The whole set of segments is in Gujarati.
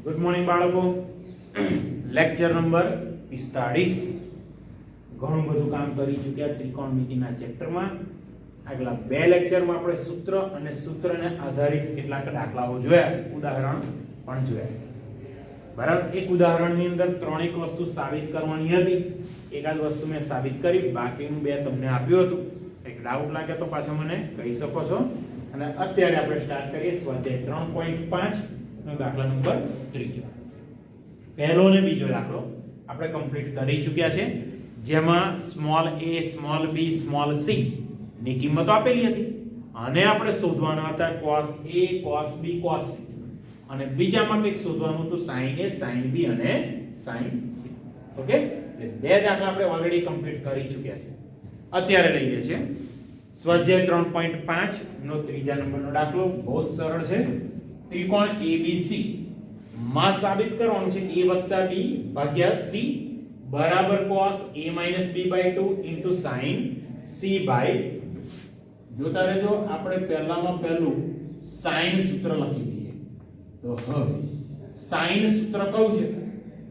ગુડ મોર્નિંગ બાળકો. Lecture number 45. ઘણું બધું કામ કરી ચૂક્યા ત્રિકોણમિતિના ચેપ્ટરમાં. આગલા બે લેક્ચરમાં આપણે સૂત્ર અને સૂત્રને આધારિત કેટલાક દાખલાઓ જોયા, ઉદાહરણ પણ જોયા. બરાબર. એક ઉદાહરણની અંદર ત્રણેક વસ્તુ સાબિત કરવાની હતી. એકાદ વસ્તુ મેં સાબિત કરી, બાકીનું બે તમને આપ્યું હતું. એક ડાઉટ લાગે તો પાછો મને કહી શકો છો. અને અત્યારે આપણે સ્ટાર્ટ કરીએ સ્વાધ્યાય 3.5 નો દાખલા નંબર 3. પહેલો અને બીજો દાખલો આપણે કમ્પ્લીટ કરી ચૂક્યા છે, જેમાં small a small b small c ની કિંમતો આપેલી હતી અને આપણે શોધવાના હતા cos a cos b cos c, અને બીજામાં કંઈક શોધવાનું હતું sin a sin b અને sin c. ઓકે, એટલે બે દાખલા આપણે ઓલરેડી કમ્પ્લીટ કરી ચૂક્યા છે. અત્યારે લઈએ છીએ સ્વાધ્યાય 3.5 નો ત્રીજા નંબરનો દાખલો. બહુ જ સરળ છે. ત્રિકોણ ABC માં સાબિત કરવાનું છે a + b ભાગ્યા c બરાબર cos a - b/2 sin c/2. જોતા રહેજો. આપણે પહેલામાં પહેલું sin સૂત્ર લખી દઈએ. તો હવે sin સૂત્ર કયું છે?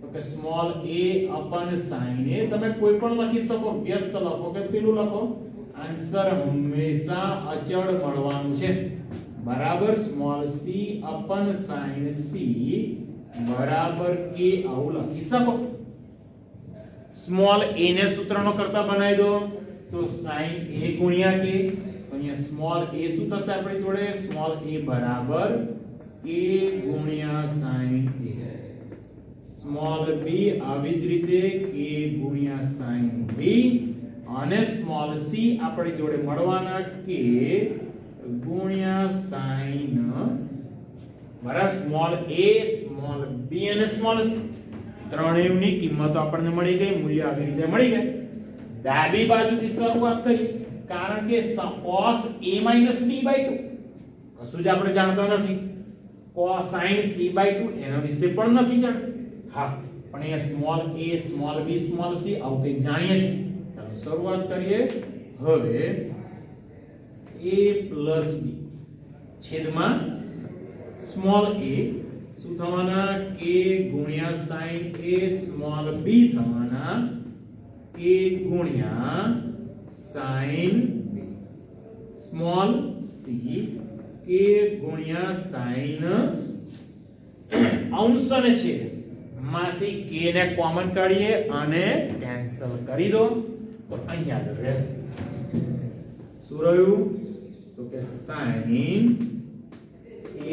તો કે સ્મોલ a sin a. તમે કોઈ પણ લખી શકો, વ્યસ્ત લખો કે પેલું લખો, આન્સર હંમેશા અચળ મળવાનું છે. બરાબર સ્મોલ c sin c બરાબર k આવું લખી શકો. સ્મોલ a ને સૂત્રનો કરતા બનાવી દો તો sin a ગુણ્યા k. તો અહીંયા સ્મોલ a શું થશે આપણી જોડે? સ્મોલ a બરાબર k ગુણ્યા sin a. સ્મોલ b આવી જ રીતે k ગુણ્યા sin b, અને સ્મોલ c આપણી જોડે મળવાના k ગુણ્યા sin બરાબર. સ્મોલ a સ્મોલ b અને સ્મોલ c ત્રણેયની કિંમતો આપણને મળી ગઈ, મૂલ્ય આવી રીતે મળી ગયા. ડાબી બાજુથી શરૂઆત કરી, કારણ કે cos a - b/2 કશું જ આપણે જાણતા નથી. cos sin c/2 એના વિશે પણ નથી જાણતા. હા, પણ અહીંયા small a small b small c આવું કંઈક જાણીએ છીએ. ચાલો શરૂઆત કરીએ. હવે a + b છેદમાં સ્મોલ a શું થવાના? k ગુણ્યા sin a. સ્મોલ b થવાના k ગુણ્યા sin b. Small c k ગુણ્યા sin અંશ અને છેદ માંથી k ને કોમન કાઢીએ અને કેન્સલ કરી દો તો અહીંયા આગળ રહેશે. શું રહ્યું? તો કે sin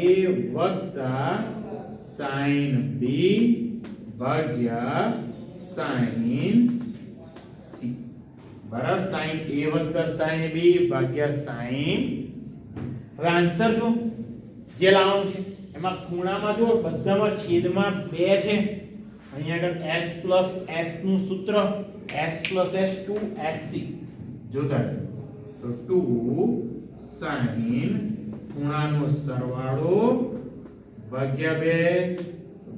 a વત્તા sin b ભાગ્યા sin c બરાબર. sin a વત્તા sin b ભાગ્યા sin c. હવે આન્સર જો જે લાવવાનું છે એમાં ખૂણામાં જો બધામાં છેદમાં 2 છે. અહીંયા આગળ s + s નું સૂત્ર s + s 2sc જોતા રહો. તો 2 sin ખૂણાનો સરવાળો ભાગ્યા 2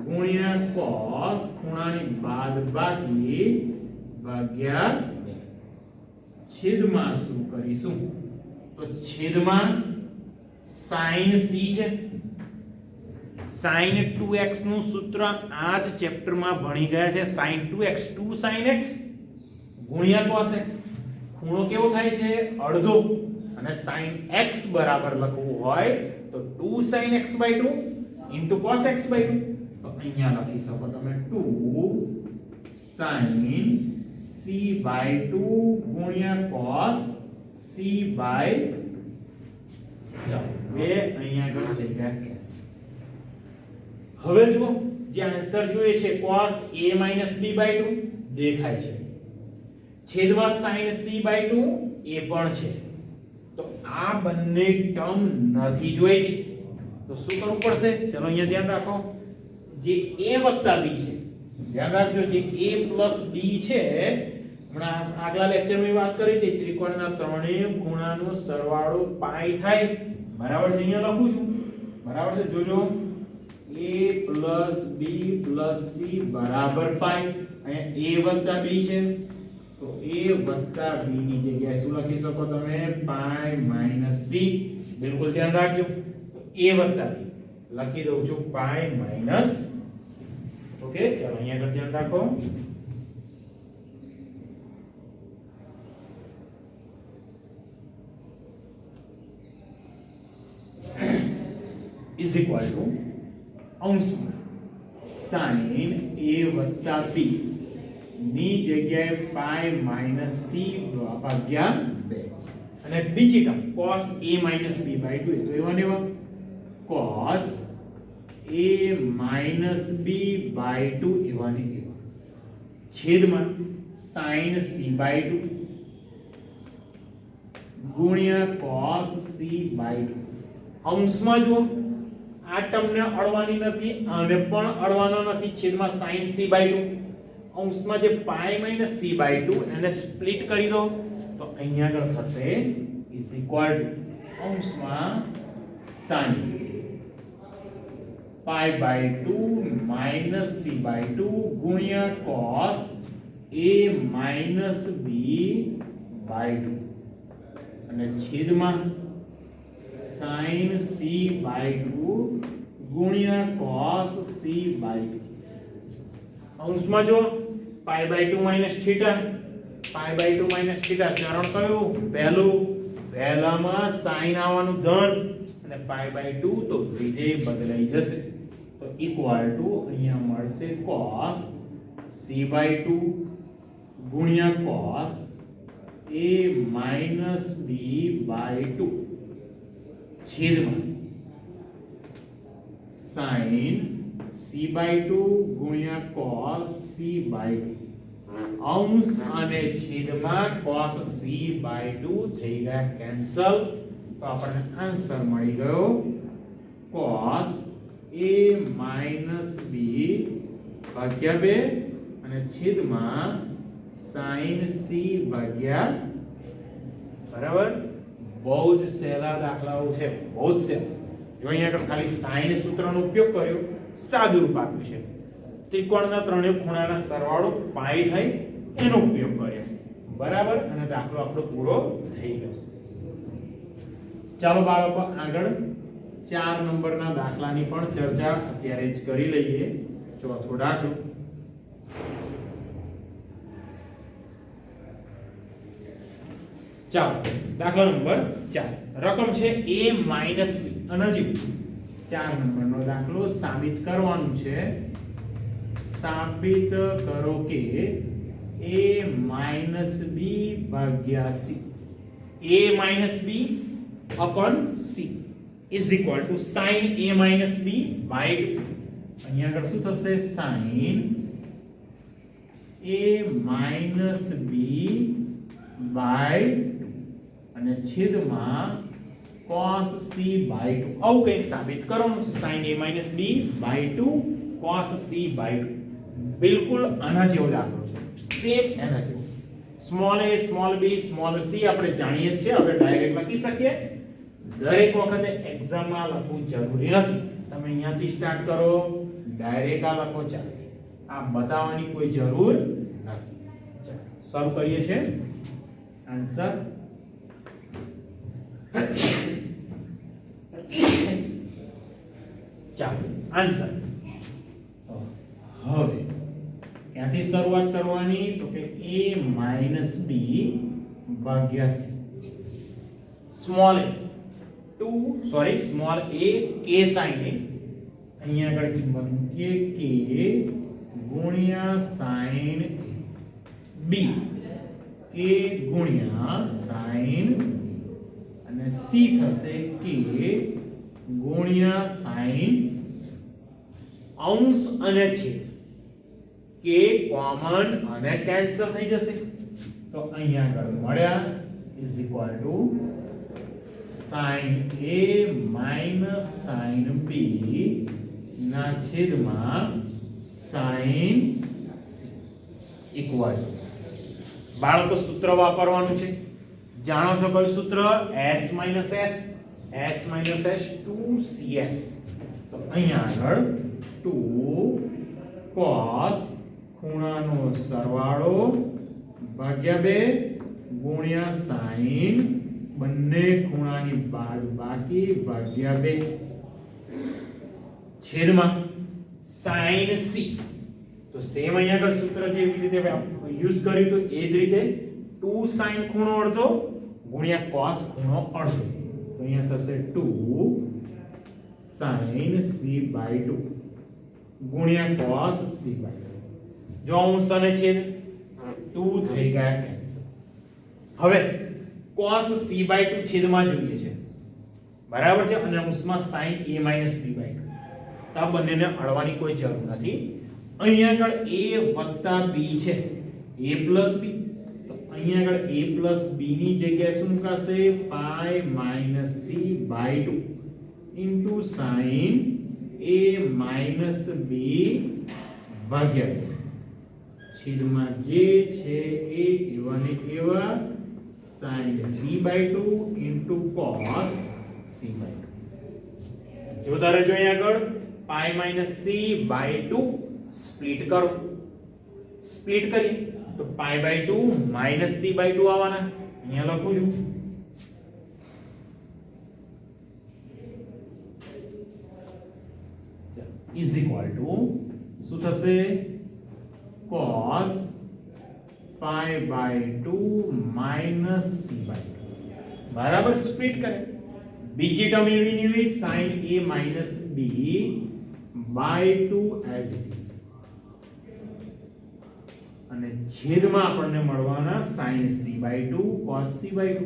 ગુણ્યા cos ખૂણાની બાદબાકી ભાગ્યા 2. છેદમાં શું કરીશું? તો છેદમાં sin c છે. sin 2x નું સૂત્ર આ જ ચેપ્ટરમાં ભણી ગયા છે. sin 2x 2 sin x ગુણ્યા cos x. ખૂણો કેવો થાય છે? અડધો. અને sin x બરાબર લખવું હોય તો 2 sin x/2 cos x/2. તો અહીંયા લખી શકો તમે 2 sin c/2 ગુણ્યા cos c/2. ચાલો બે અહીંયા આગળ થઈ ગયા કેન્સલ. હવે જો જે આન્સર જોઈએ છે cos a - b/2 દેખાય છે, છેદમાં sin c/2 એ પણ છે. તો આ બંને ટર્મ નથી જોઈતી. તો શું કરવું પડશે? ચલો અહીંયા ધ્યાન રાખો. જે a વત્તા b છે, ધ્યાન રાખજો, જે a + b છે, હમણાં આગલા લેક્ચરમાં વાત કરી હતી, ત્રિકોણના ત્રણેય ખૂણાનો સરવાળો પાઈ થાય. બરાબર છે? અહીંયા લખું છું. બરાબર છે? જોજો a + b + c બરાબર પાઈ. અહીંયા a વત્તા b છે, તો a વત્તા b ની જગ્યાએ શું લખી શકો તમે? પાઈ - c. બિલકુલ ધ્યાન રાખજો. a વત્તા b લખી દઉં છું પાઈ - ઓકે, ચાલો અહીંયા આગળ ધ્યાન રાખો. ઇઝ ઇક્વલ ટુ અંશમાં sin a વત્તા b ની જગ્યાએ પાઈ માઈનસ c ભાગ્યા 2 અને બીજી term cos a minus b by 2 તો એવા ને એવા cos a minus b by 2 એવા ને એવા છેદમાં sin c બાય 2 ગુણ્યા cos c બાય 2. અંશમાં જો આ ટર્મને અડવાની નથી આને પણ અડવાનો નથી, છેદમાં sin c બાય 2. અંશમાં જે પાઈ માઈનસ c બાય 2 એને સ્પ્લિટ કરી દો તો અહીંયા આગળ થશે ઇઝ ઇક્વલ ટુ અંશમાં sin pi by 2 minus c by 2 ગુણ્યા cos a minus b by 2 અને છેદમાં sin c બાય 2 ગુણ્યા cos c બાય 2. અંશમાં જો pi by 2 minus theta, pi by 2 minus theta ચરણ કયું? પહેલું. પહેલામાં sin આવવાનું ધન અને પાઈ બાય 2 તો વિધેય બદલાઈ જશે તો ઇક્વલ ટુ અહીંયા મળશે cos c બાય 2 ગુણ્યા cos a minus b by 2 છેદમાં sin c બાય 2 ગુણ્યા cos c બાય 2. અંશ અને છેદમાં cos c બાય 2 થઈ ગયા કેન્સલ તો આપણને આન્સર મળી ગયો cos a માઈનસ b ભાગ્યા 2 અને છેદમાં sin c ભાગ્યા, બરાબર. બહુ જ સહેલા દાખલાઓ છે, બહુ જ સહેલા. જો અહીંયા આગળ ખાલી sin સૂત્રનો ઉપયોગ કર્યો, સાદું રૂપ આપ્યું છે. ત્રિકોણના ત્રણેય ખૂણાના સરવાળો પાઈ થાય એનો ઉપયોગ કર્યો, બરાબર. અને દાખલો આપણો પૂરો થઈ ગયો. ચાલો બાળકો આગળ 4 નંબરના દાખલાની પણ ચર્ચા અત્યારે જ કરી લઈએ. ચોથો દાખલો. ચાલો દાખલા નંબર 4. રકમ છે a માઈનસ b. અનજી 4 નંબરનો દાખલો સાબિત કરવાનું છે. સાબિત કરો કે a માઈનસ b ભાગ્યા c, a minus b upon c is equal to sin a minus b by 2. અહીંયા આગળ શું થશે? sin a minus b by 2 અને છેદમાં cos c by 2. આવું કંઈક સાબિત કરવાનું છે. sin a minus b by 2 cos c by 2. બિલકુલ આના જેવો દાખલો છે, સેમ એના જેવો. Small a small b small c આપણે જાણીએ છીએ, આપણે ડાયરેક્ટ લખી શકીએ. દરેક વખતે એક્ઝામમાં લખવું જરૂરી નથી. તમે અહીંયાથી સ્ટાર્ટ કરો, ડાયરેક્ટ આ લખો, ચાલે. આ બતાવવાની કોઈ જરૂર નથી. ચાલો શરૂ કરીએ છીએ. આન્સર ચાલો આન્સર હવે ક્યાંથી શરૂઆત કરવાની? તો કે a માઈનસ b ભાગ્યા c. Small a small a k sin a, અહીંયા આગળ કિંમત મૂકીએ k ગુણ્યા sin b, k ગુણ્યા sin અને c થશે k ગુણ્યા sin. અંશ અને છેદ કે કોમન અને કેન્સલ થઈ જશે તો અહીંયા આગળ મળ્યા is equal two sin a minus sin b ના છેદમાં sin c ઇક્વલ. બાળકો સૂત્ર વાપરવાનું છે. જાણો છો કયું સૂત્ર? s s 2cs. તો અહીંયા આગળ 2 cos ખૂણાનો સરવાળો ભાગ્યા 2 ગુણ્યા sin બંને ખૂણાની બાદબાકી ભાગ્યા 2 છેદમાં sin c તો સેમ અહીંયા આગળ સૂત્ર જેવી રીતે યુઝ કર્યું તો એ જ રીતે 2 sin ખૂણો અડધો ગુણ્યા cos ખૂણો અડધો, તો અહીંયા થશે 2 sin c/2 ગુણ્યા cos c/2. જો અંશ અને છેદ 2 થઈ ગયા કેન્સલ. હવે cos c/2 છેદમાં જોઈએ છે, બરાબર છે, અને અંશમાં sin a - b/2. તો આ બંનેને અડવાની કોઈ જરૂર નથી. અહીંયા આગળ a + b છે, a + b, તો અહીંયા આગળ a + b ની જગ્યાએ શું મુકાશે? pi - c/2 into sin a - b ભાગ્યા છેદમાં જે છે એ એવા ને એવા sin c/2 into cos c/2. જોતા રહેજો. અહીંયા આગળ pi - c/2 સ્પ્લિટ કરો, સ્પ્લિટ કરીએ તો pi/2 - c/2 આવવાના. અહીંયા લખું છું, ઇઝ ઇક્વલ ટુ શું થશે? cos pi/2 - c/2. બરાબર, સ્પ્લિટ કરે. બીજી ટર્મ એવી ની હોય sin a - b/2 as it is, અને છેદમાં આપણને મળવાના sin c/2 cos c/2,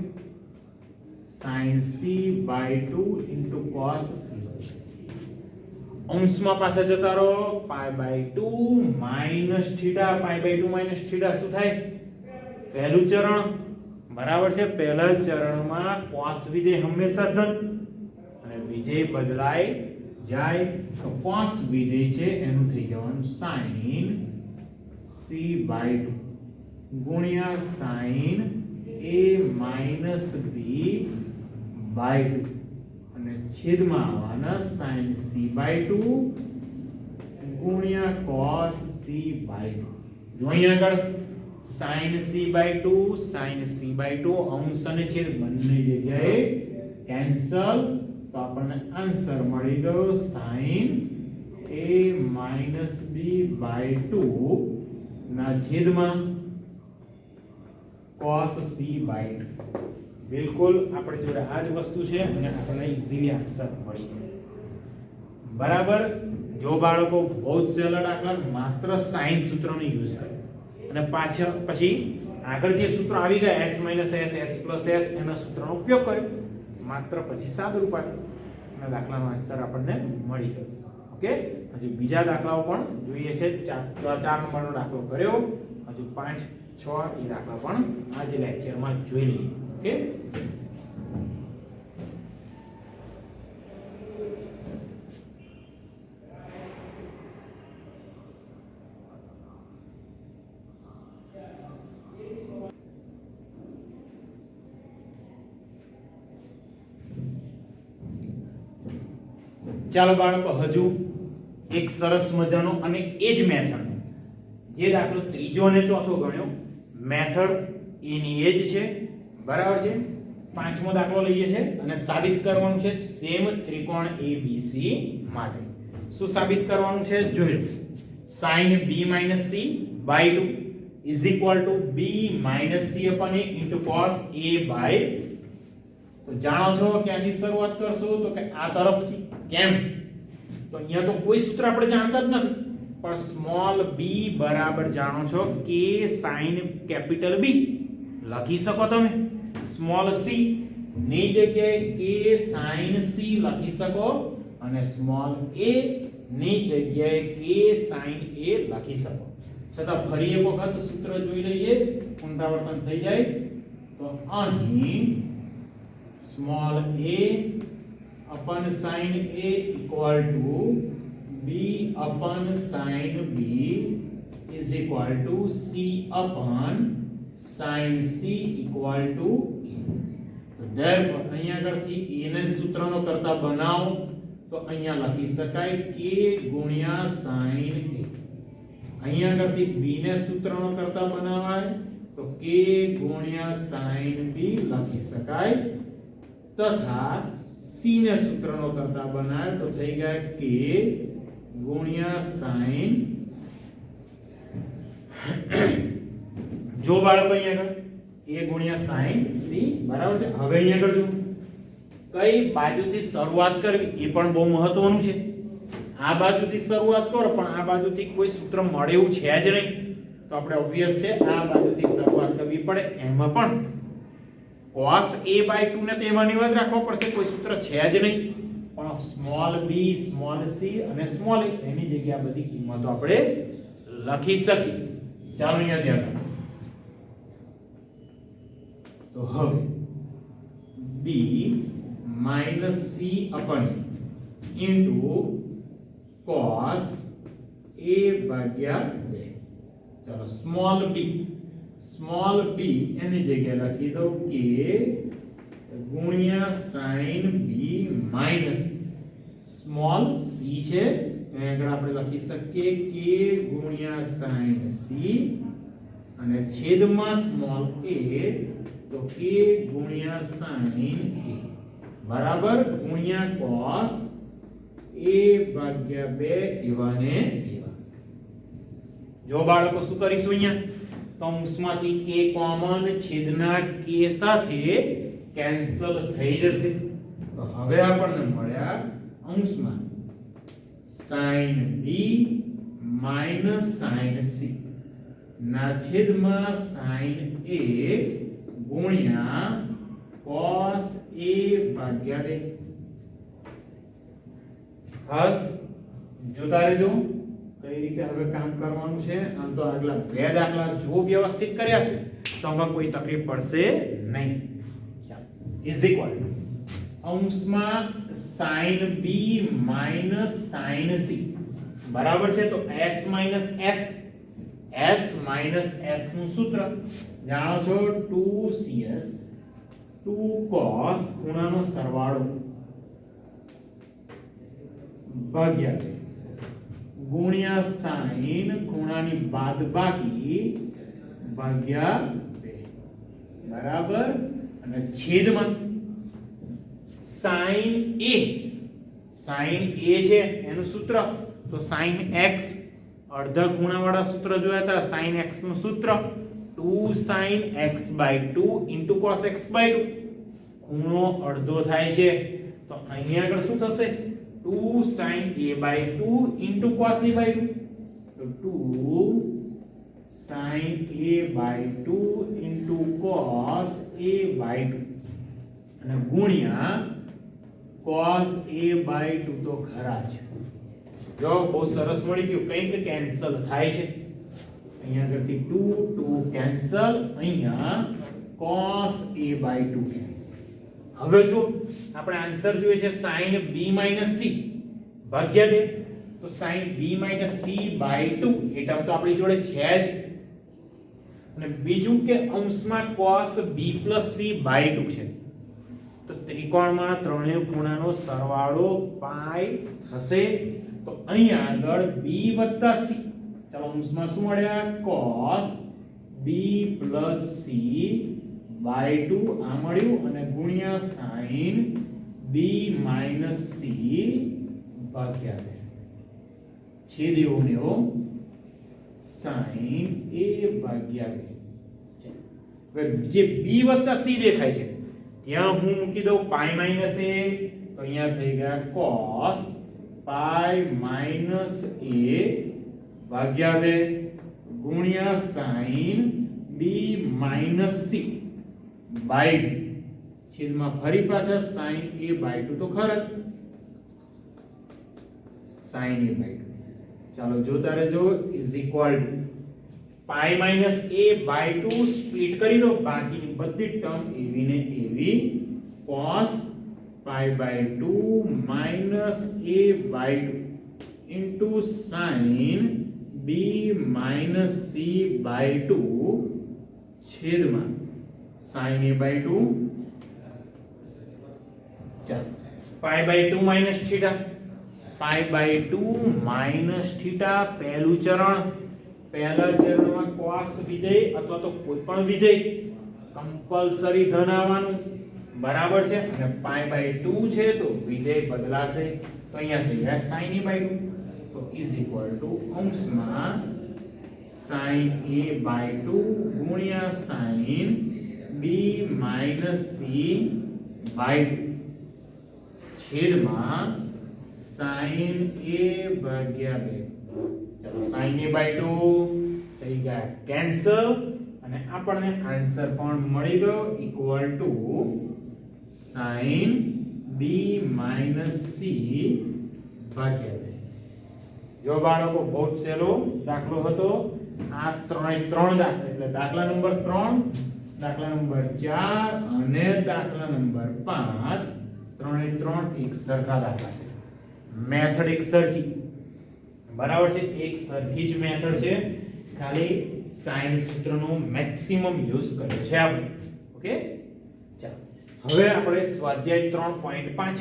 sin c/2 into cos c/2. અંશમાં પાછા જતા રહો, pi/2 minus theta, pi/2 minus theta શું થાય? પહેલું ચરણ, બરાબર છે. પહેલા ચરણમાં cos વિધેય હંમેશા ધન, અને વિધેય બદલાય જાય તો cos વિધેય છે એનું થઈ જવાનું sin c/2 ગુણ્યા sin a - b/2, અને છેદમાં આવવાના sin c/2 ગુણ્યા cos c/2. જો અહીંયા આગળ sin c/2 sin c/2 અંશ અને છેદ બંને જગ્યાએ કેન્સલ, તો આપણને આન્સર મળી ગયો sin a - b/2 ના છેદમાં cos c/2. બિલકુલ આપણી જોડે આ જ વસ્તુ છે અને આપણને ઈઝીલી આન્સર મળી ગયો. બરાબર. જો બાળકો બહુ જ સહેલા દાખલા માત્ર સાઇન સૂત્રનો યુઝ કરે અને પછી આગળ જે સૂત્ર આવી ગયા s - s s + s એના સૂત્રનો ઉપયોગ કર્યો, માત્ર પછી સાદુરૂપ આપ્યું અને દાખલાનો આન્સર આપણને મળી ગયો. ઓકે, હજુ બીજા દાખલાઓ પણ જોઈએ છે. 4 નંબરનો દાખલો કર્યો, હજુ 5 6 એ દાખલા પણ આ જ લેક્ચરમાં જોઈ લઈએ. ઓકે, ચાલો બાળકો, હજુ એક સરસ મજાનો અને એ જ મેથડ, જે દાખલો ત્રીજો અને ચોથો ગણ્યો, મેથડ એની એ જ છે. બરાબર છે. પાંચમો દાખલો લઈએ છે અને સાબિત કરવાનું છે સેમ ત્રિકોણ ABC માટે. શું સાબિત કરવાનું છે જોઈ લો. sin b - c/2 is equal to b - c/a into cos a/, તો જાણો છો ક્યાંથી શરૂઆત કરશો? તો કે આ તરફથી. કેમ? તો અહીંયા તો કોઈ સૂત્ર આપણે જાણતા જ નથી, પણ સ્મોલ b બરાબર જાણો છો k sin કેપિટલ B લખી શકો તમે. સ્મોલ c ની જગ્યાએ k sin c લખી શકો અને સ્મોલ a ની જગ્યાએ k sin a લખી શકો. છતાં ફરી એક વખત સૂત્ર જોઈ લઈએ, પુનરાવર્તન થઈ જાય. તો અહીં small a upon sin a equal to b upon sin b is equal to c upon sin c equal to a. તો therefore અહીંયા આગળથી a ને સૂત્રનો કરતા બનાવો તો અહીંયા લખી શકાય k ગુણ્યા sin a. અહીંયા આગળથી b ને સૂત્રનો કરતા બનાવાય તો k ગુણ્યા sin b લખી શકાય, તથા c ને સૂત્રનો કરતા બનાવે તો થઈ ગયા k ગુણ્યા sin c. જો બાળકો અહીંયા આગળ a ગુણ્યા sin c બરાબર છે. હવે અહીંયા આગળ જો કઈ બાજુથી શરૂઆત કરવી એ પણ બહુ મહત્વનું છે. આ બાજુથી શરૂઆત કરો પણ આ બાજુથી કોઈ સૂત્ર મળે એવું છે જ નહીં, તો આપણે ઓબ્વિયસ છે આ બાજુથી શરૂઆત કરવી પડે. એમાં પણ cos a/2 ને તો એમાં નિવાદ રાખવો પડશે, કોઈ સૂત્ર છે જ નહીં. પણ સ્મોલ b સ્મોલ c અને સ્મોલ a એની જગ્યાએ બધી કિંમતો આપણે લખી શકીએ. ચાલો અહીંયા ધ્યાન રાખો. તો હવે b minus c upon a into cos a ભાગ્યા 2. ચાલો સ્મોલ b એની જગ્યાએ લખી દઉં કે ગુણ્યા sin b minus small c છે તો આગળ આપણે લખી શકીએ કે ગુણ્યા sin c અને છેદમાં સ્મોલ a તો k ગુણ્યા sin a બરાબર ગુણ્યા cos a ભાગ્યા 2 એવા ને એવા. જો બાળકો શું કરીશું અહીંયા કૌંસમાંથી k કોમન છેદના k સાથે કેન્સલ થઈ જશે. તો હવે આપણને મળ્યા અંશમાં sin b minus sin c ના છેદમાં sin a ગુણ્યા cos a ભાગ્યા 2. ખાસ જોતા રહેજો કઈ રીતે હવે કામ કરવાનું છે. આમ તો આગલા બે દાખલા જો વ્યવસ્થિત કર્યા છે તો આમાં કોઈ તકલીફ પડશે નહીં. ઇઝ ઇક્વલ ટુ અંશમાં sin b minus sin c બરાબર છે. તો s minus s નું સૂત્ર જાણો છો 2cs 2 cos ખૂણાનો સરવાળો ભાગ્યા ગુણ્યા sin ખૂણાની બાદબાકી ભાગ્યા 2 બરાબર. અને છેદમાં sin a છે એનું સૂત્ર તો sin x અડધા ખૂણાવાળા સૂત્ર જોયા હતા. sin x નું સૂત્ર 2 sin x/2 cos x/2 ખૂણો અડધો થાય છે તો અહીંયા આગળ શું થશે 2 sin a/2 cos a/2 તો 2 sin a/2 cos a/2 અને ગુણ્યા cos a/2 તો ખરા છે. જો બહુ સરસ મળી ગયું, કંઈક કેન્સલ થાય છે. અહીંયા આગળથી 2 કેન્સલ, અહીંયા cos a/2 કેન્સલ. હવે જો આપણે આન્સર જોઈએ છે sin b c ભાગ્યા 2 તો sin b c/2 એ ટર્મ તો આપણી જોડે છે જ. અને બીજું કે અંશમાં cos b c/2 છે. તો ત્રિકોણમાં ત્રણેય ખૂણાનો સરવાળો પાઈ થશે. તો અહીંયા આગળ b c ચાલો અંશમાં શું મળ્યા cos b c/2 આ મળ્યું અને ગુણ્યા sin b c ભાગ્યા 2 છેદ એવો ને એવો sin a ભાગ્યા 2. હવે જે b c દેખાય છે ત્યાં હું મૂકી દઉં પાઈ માઈનસ a તો અહીંયા થઈ ગયા cos પાઈ માઈનસ a ભાગ્યા 2 ગુણ્યા sin b c બાય છેદમાં ફરી પાછા sin a/2 તો ખરા sin a/2. ચાલો જોતા રહેજો is equal to pi minus a/2 split કરી દો, બાકીની બધી ટર્મ એવી ને એવી cos π/2 minus a/2 sin b minus c/2 છેદમાં sin a/2 ચાલો π/2 minus θ π/2 minus θ પહેલું ચરણ, પહેલા ચરણમાં cos વિધેય અથવા તો કોઈ પણ વિધેય કમ્પલસરી ધન આવવાનું બરાબર છે અને π/2 છે તો વિધેય બદલાશે તો અહીંયા થઈ ગયા sin a/2 તો ઇઝ ઇક્વલ ટુ અંશમાં sin a/2 ગુણ્યા sin b - c/2 છેદમાં sin a/2. ચલો sin a/2 થઈ ગયા કેન્સલ અને આપણને આન્સર પણ મળી ગયો equal to sin b - c/2. જો બાળકો બહુ સહેલો દાખલો હતો. આ ત્રણ દાખલા એટલે દાખલા નંબર 3, દાખલા નંબર 4 અને દાખલા નંબર 5 ત્રણે ત્રણ એક સરખા દાખલા છે. મેથડ એક સરખી બરાબર છે, એક સરખી જ મેથડ છે, ખાલી સાઇન સૂત્રનો મેક્સિમમ યુઝ કર્યો છે આપણે. ઓકે, ચાલો હવે આપણે સ્વાધ્યાય 3.5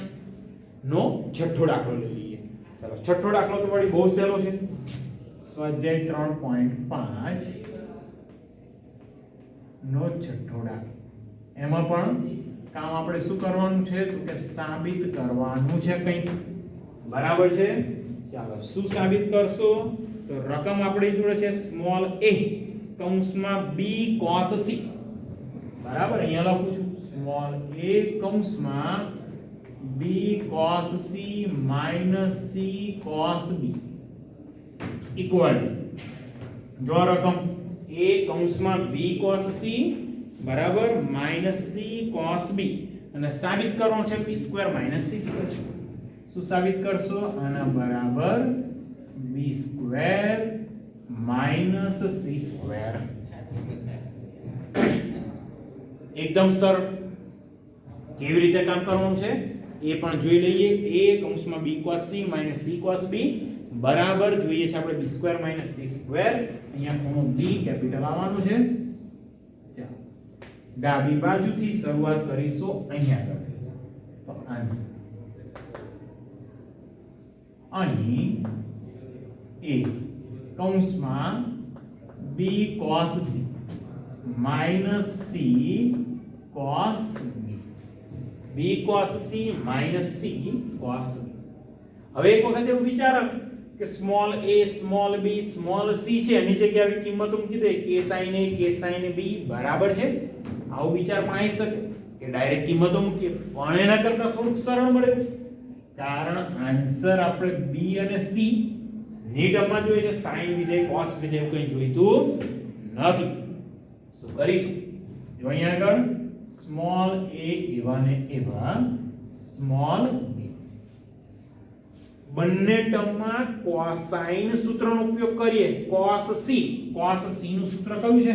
નો છઠ્ઠો દાખલો લઈ લઈએ. ચાલો છઠ્ઠો દાખલો તો વળી બહુ સહેલો છે. સ્વાધ્યાય 3.5 નો છઠ્ઠો દાખલો. એમાં પણ કામ આપણે શું કરવાનું છે તો કે સાબિત કરવાનું છે કંઈક. બરાબર છે. ચાલો શું સાબિત કરશો તો રકમ આપણી જોડે છે સ્મોલ a કૌંસમાં b cos c. બરાબર, અહીંયા લખું છું સ્મોલ a કૌંસમાં b cos c minus c cos b equal જો રકમ a કૌંસમાં b cos c બરાબર minus c cos b અને સાબિત કરવાનું છે b square minus c square. શું સાબિત કરશો? આના બરાબર b square minus c square. એકદમ સરળ. કેવી રીતે કામ કરવાનું છે એ પણ જોઈ લઈએ. a કૌંસમાં b cos c minus c cos b બરાબર જોઈએ છે આપણે b square minus c square. અહીંયા ખૂણો b કેપિટલ આવવાનું છે. ચાલો ડાબી બાજુથી શરૂઆત કરીશું અહીંયા આગળ. તો આન્સર અહીં a કૌંસમાં b cos c minus c cos b b cos c minus c cos b. હવે એક વખત એવું વિચારો કે small a small b small c છે, એની જગ્યાએ આવી કિંમતો મૂકી દે k sin a k sin b બરાબર છે. આવો વિચાર પણ આવી શકે કે ડાયરેક્ટ કિંમતો મૂકીએ, પણ એના કરતા થોડુંક સરળ મળે, કારણ આન્સર આપણે b અને c ની ટર્મમાં જોઈએ છે. sin વિધેય cos વિધેય એવું કંઈ જોઈતું નથી. શું કરીશું? જો અહીંયા આગળ સ્મોલ a એવા ને એવા સ્મોલ b બંને ટર્મમાં કોસાઇન સૂત્રનો ઉપયોગ કરીએ. cos c નું સૂત્ર કયું છે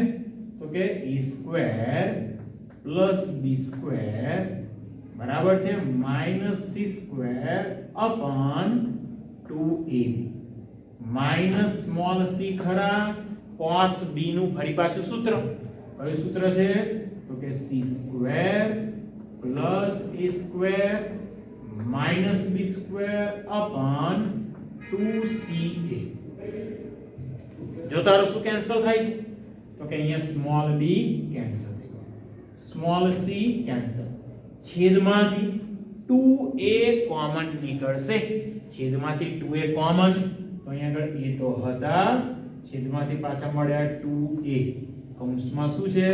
તો કે a square plus b square બરાબર છે minus c square upon 2ab minus small c ખરા cos b નું ફરી પાછું સૂત્ર. કયું સૂત્ર છે તો કે c square plus a square minus b square upon 2ca. જો તારું શું કેન્સલ થાય છે તો કે અહીંયા સ્મોલ b કેન્સલ થઈ ગયો, સ્મોલ c કેન્સલ, છેદમાંથી 2a કોમન નીકળશે. છેદમાંથી 2a કોમન તો અહીંયા આગળ a તો હતા, છેદમાંથી પાછા મળ્યા 2a. કૌંસમાં શું છે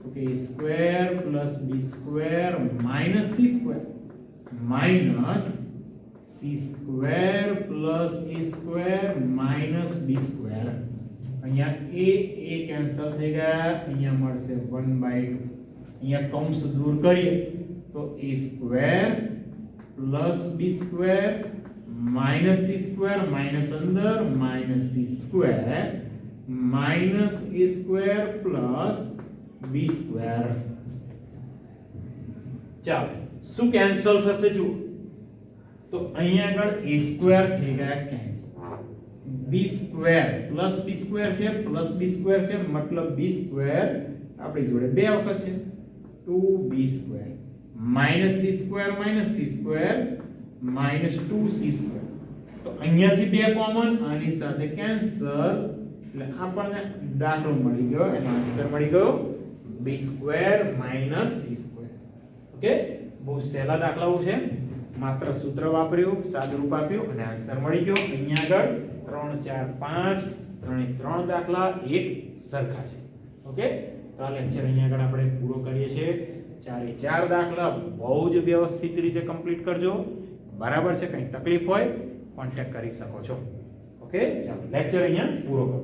તો કે a square plus b square minus c square minus c square plus a square minus b square. અહીંયા a કેન્સલ થઈ ગયા, અહીંયા મળશે 1/2. અહીંયા કૌંસ દૂર કરીએ તો a square plus b square minus c square minus અંદર minus c square minus a square plus b square. ચાલો શું કેન્સલ થશે જુઓ તો અહીંયા આગળ a સ્ક્વેર થઈ ગયા cancel, b square plus b square છે પ્લસ b સ્ક્વેર છે મતલબ b સ્ક્વેર આપણી જોડે બે વખત છે 2b square minus c square minus c square minus 2c square. તો અહીંયાથી બે કોમન, આની સાથે કેન્સલ, એટલે આપણને દાખલો મળી ગયો, એનો આન્સર મળી ગયો b square minus c square. Okay, બહુ સહેલા દાખલાઓ છે, માત્ર સૂત્ર વાપર્યું, સાદુરૂપ આપ્યું અને આન્સર મળી ગયો. અહીંયા આગળ 3 4 5 ત્રણ દાખલા એક સરખા છે. ઓકે, તો આ લેક્ચર અહીંયા આગળ આપણે પૂરો કરીએ છીએ. ચારે ચાર દાખલા બહુ જ વ્યવસ્થિત રીતે કમ્પ્લીટ કરજો. બરાબર છે, કંઈ તકલીફ હોય કોન્ટેક્ટ કરી શકો છો. ઓકે, ચાલો લેક્ચર અહીંયા પૂરો કરો.